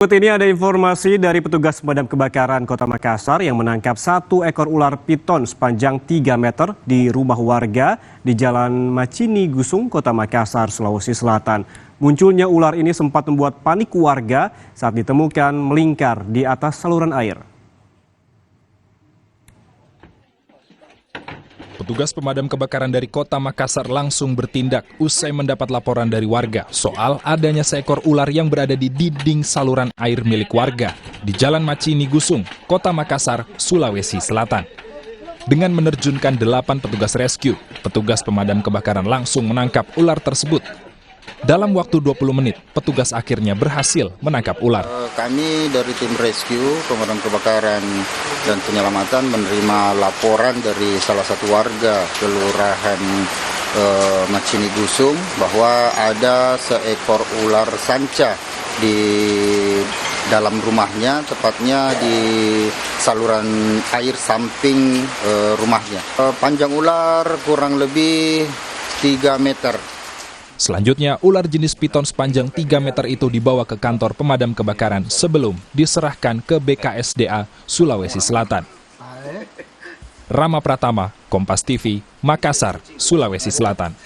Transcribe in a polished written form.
Berikut ini ada informasi dari petugas pemadam kebakaran Kota Makassar yang menangkap satu ekor ular piton sepanjang 3 meter di rumah warga di Jalan Macini Gusung, Kota Makassar, Sulawesi Selatan. Munculnya ular ini sempat membuat panik warga saat ditemukan melingkar di atas saluran air. Petugas pemadam kebakaran dari Kota Makassar langsung bertindak usai mendapat laporan dari warga soal adanya seekor ular yang berada di dinding saluran air milik warga di Jalan Macini Gusung, Kota Makassar, Sulawesi Selatan. Dengan menerjunkan 8 petugas rescue, petugas pemadam kebakaran langsung menangkap ular tersebut. Dalam waktu 20 menit, petugas akhirnya berhasil menangkap ular. Kami dari tim rescue, pemadam kebakaran dan penyelamatan menerima laporan dari salah satu warga Kelurahan Macini Gusung bahwa ada seekor ular sanca di dalam rumahnya, tepatnya di saluran air samping rumahnya. Panjang ular kurang lebih 3 meter. Selanjutnya, ular jenis piton sepanjang 3 meter itu dibawa ke kantor pemadam kebakaran sebelum diserahkan ke BKSDA Sulawesi Selatan. Rama Pratama, Kompas TV, Makassar, Sulawesi Selatan.